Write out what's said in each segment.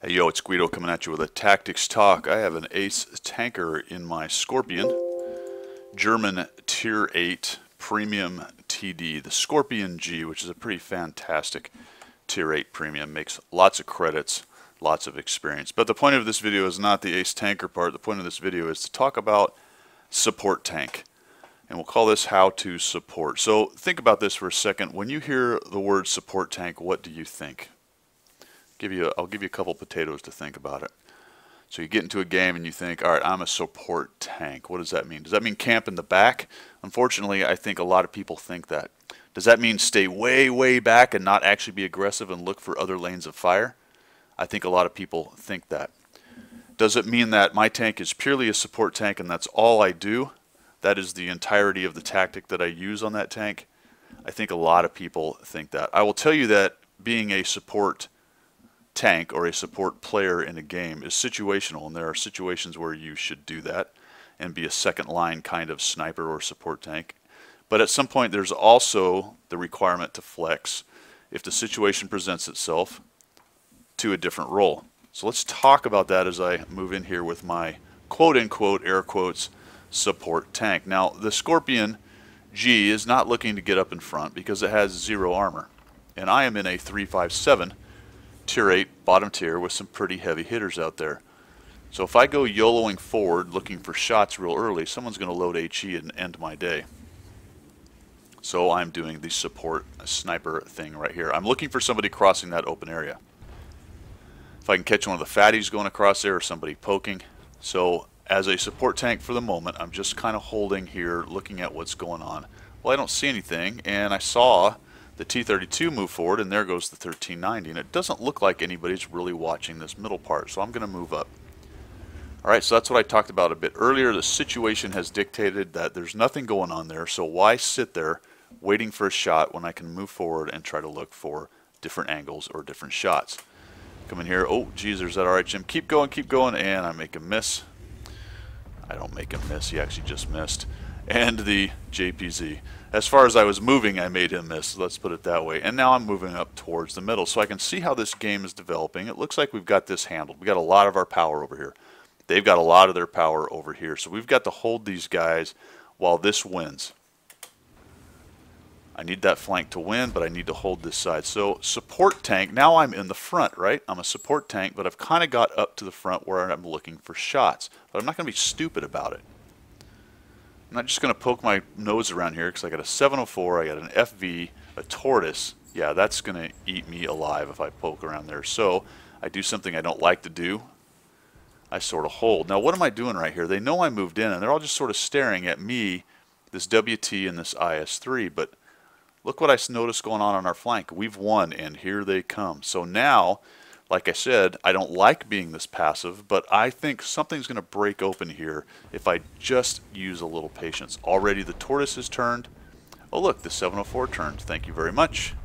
Hey yo, it's Guido coming at you with a tactics talk. I have an ace tanker in my Scorpion, German tier 8 premium TD, the Scorpion G, which is a pretty fantastic tier 8 premium, makes lots of credits, lots of experience. But the point of this video is not the ace tanker part. The point of this video is to talk about support tank. And we'll call this how to support. So think about this for a second. When you hear the word support tank, what do you think? I'll give you a couple potatoes to think about it. So you get into a game and you think, all right, I'm a support tank. What does that mean? Does that mean camp in the back? Unfortunately, I think a lot of people think that. Does that mean stay way, way back and not actually be aggressive and look for other lanes of fire? I think a lot of people think that. Does it mean that my tank is purely a support tank and that's all I do? That is the entirety of the tactic that I use on that tank? I think a lot of people think that. I will tell you that being a support tank or a support player in a game is situational, and there are situations where you should do that and be a second line kind of sniper or support tank. But at some point there's also the requirement to flex if the situation presents itself to a different role. So let's talk about that as I move in here with my quote-unquote, air quotes, support tank. Now the Scorpion G is not looking to get up in front because it has 0 armor, and I am in a 357 tier 8 bottom tier with some pretty heavy hitters out there. So if I go YOLOing forward looking for shots real early, someone's going to load HE and end my day. So I'm doing the support sniper thing right here. I'm looking for somebody crossing that open area. If I can catch one of the fatties going across there or somebody poking. So as a support tank for the moment, I'm just kind of holding here looking at what's going on. Well, I don't see anything, and I saw the T-32 move forward, and there goes the 1390, and it doesn't look like anybody's really watching this middle part, so I'm going to move up. Alright, so that's what I talked about a bit earlier. The situation has dictated that there's nothing going on there, so why sit there waiting for a shot when I can move forward and try to look for different angles or different shots? Come in here. Oh, geez, there's that. Alright, Jim, keep going, and I make a miss. I don't make him miss, he actually just missed. And the JPZ. As far as I was moving, I made him miss, let's put it that way. And now I'm moving up towards the middle, so I can see how this game is developing. It looks like we've got this handled. We've got a lot of our power over here. They've got a lot of their power over here. So we've got to hold these guys while this wins. I need that flank to win, but I need to hold this side. So support tank, now I'm in the front, right? I'm a support tank, but I've kind of got up to the front where I'm looking for shots. But I'm not going to be stupid about it. I'm not just going to poke my nose around here because I got a 704, I got an FV, a Tortoise. Yeah, that's going to eat me alive if I poke around there. So I do something I don't like to do. I sort of hold. Now what am I doing right here? They know I moved in and they're all just sort of staring at me, this WT and this IS-3. But look what I noticed going on our flank. We've won and here they come. So now, like I said, I don't like being this passive, but I think something's going to break open here if I just use a little patience. Already the Tortoise is turned. Oh look, the 704 turned. Thank you very much.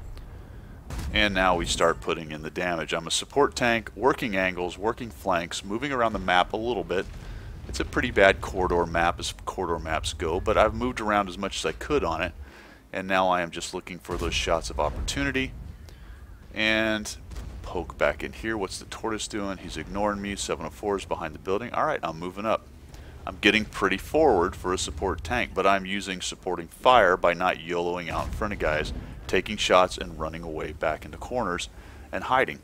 And now we start putting in the damage. I'm a support tank, working angles, working flanks, moving around the map a little bit. It's a pretty bad corridor map as corridor maps go, but I've moved around as much as I could on it. And now I am just looking for those shots of opportunity. And poke back in here. What's the Tortoise doing? He's ignoring me. 704 is behind the building. Alright, I'm moving up. I'm getting pretty forward for a support tank, but I'm using supporting fire by not YOLOing out in front of guys, taking shots and running away back into corners and hiding.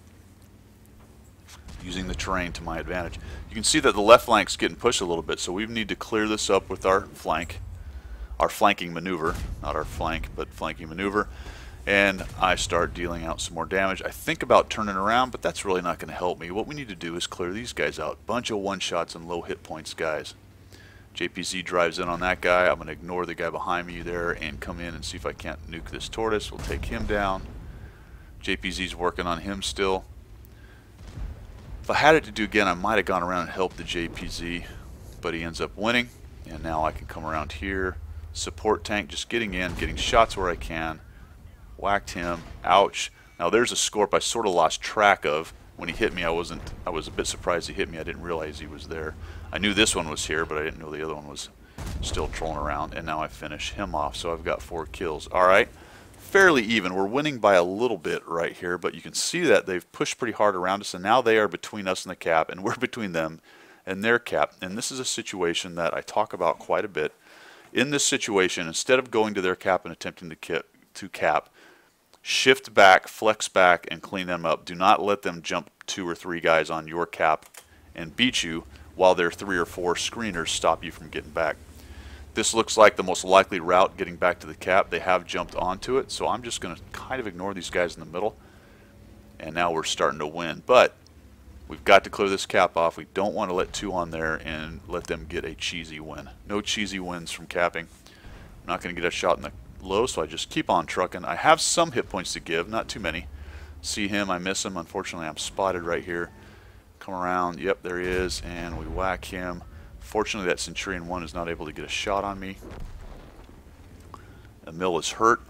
Using the terrain to my advantage. You can see that the left flank's getting pushed a little bit, so we need to clear this up with our flank. Our flanking maneuver. Not our flank, but flanking maneuver. And I start dealing out some more damage. I think about turning around, but that's really not going to help me. What we need to do is clear these guys out. Bunch of one-shots and low hit points guys. JPZ drives in on that guy. I'm going to ignore the guy behind me there and come in and see if I can't nuke this Tortoise. We'll take him down. JPZ's working on him still. If I had it to do again, I might have gone around and helped the JPZ, but he ends up winning. And now I can come around here. Support tank, just getting in, getting shots where I can. Whacked him. Ouch. Now there's a Scorp I sort of lost track of. When he hit me, I was a bit surprised he hit me. I didn't realize he was there. I knew this one was here, but I didn't know the other one was still trolling around. And now I finish him off, so I've got 4 kills. Alright, fairly even. We're winning by a little bit right here, but you can see that they've pushed pretty hard around us, and now they are between us and the cap, and we're between them and their cap. And this is a situation that I talk about quite a bit. In this situation, instead of going to their cap and attempting to cap, shift back, flex back, and clean them up. Do not let them jump 2 or 3 guys on your cap and beat you while their 3 or 4 screeners stop you from getting back. This looks like the most likely route getting back to the cap. They have jumped onto it, so I'm just going to kind of ignore these guys in the middle. And now we're starting to win. But we've got to clear this cap off. We don't want to let 2 on there and let them get a cheesy win. No cheesy wins from capping. I'm not going to get a shot in the low, so I just keep on trucking. I have some hit points to give, not too many. See him, I miss him. Unfortunately, I'm spotted right here. Come around, yep, there he is, and we whack him. Fortunately, that Centurion 1 is not able to get a shot on me. Emil is hurt.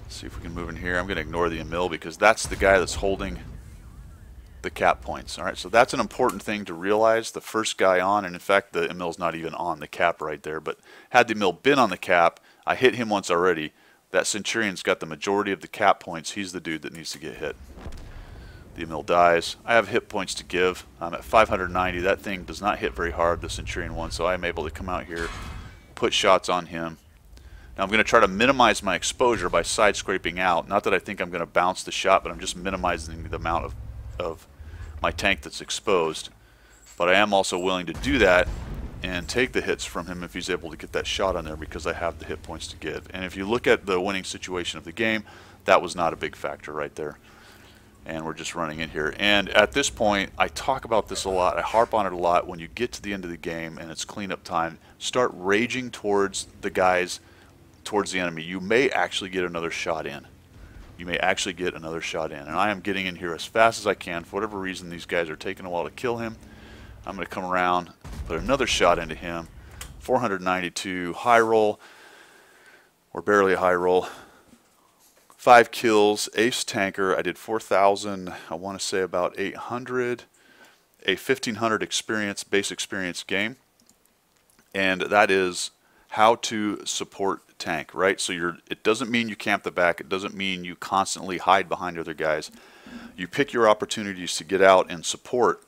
Let's see if we can move in here. I'm going to ignore the Emil because that's the guy that's holding the cap points. All right, so that's an important thing to realize. The first guy on, and in fact, the Emil's not even on the cap right there, but had the Emil been on the cap, I hit him once already. That Centurion's got the majority of the cap points. He's the dude that needs to get hit. The Emil dies. I have hit points to give. I'm at 590. That thing does not hit very hard, the Centurion 1, so I'm able to come out here, put shots on him. Now I'm going to try to minimize my exposure by side scraping out. Not that I think I'm going to bounce the shot, but I'm just minimizing the amount of my tank that's exposed. But I am also willing to do that and take the hits from him if he's able to get that shot on there because I have the hit points to give. And if you look at the winning situation of the game, that was not a big factor right there. And we're just running in here. And at this point, I talk about this a lot. I harp on it a lot. When you get to the end of the game and it's cleanup time, start raging towards the guys, towards the enemy. You may actually get another shot in. You may actually get another shot in. And I am getting in here as fast as I can. For whatever reason, these guys are taking a while to kill him. I'm going to come around, put another shot into him. 492, high roll, or barely a high roll. 5 kills, ace tanker. I did 4,000, I want to say about 800. A 1,500 experience, base experience game. And that is how to support tank, right? So it doesn't mean you camp the back. It doesn't mean you constantly hide behind other guys. You pick your opportunities to get out and support,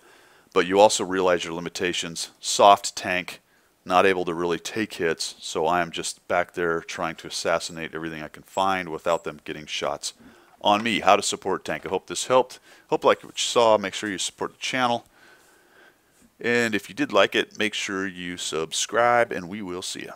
but you also realize your limitations. Soft tank, not able to really take hits, so I am just back there trying to assassinate everything I can find without them getting shots on me. How to support tank. I hope this helped. Hope you liked what you saw. Make sure you support the channel. And if you did like it, make sure you subscribe, and we will see you.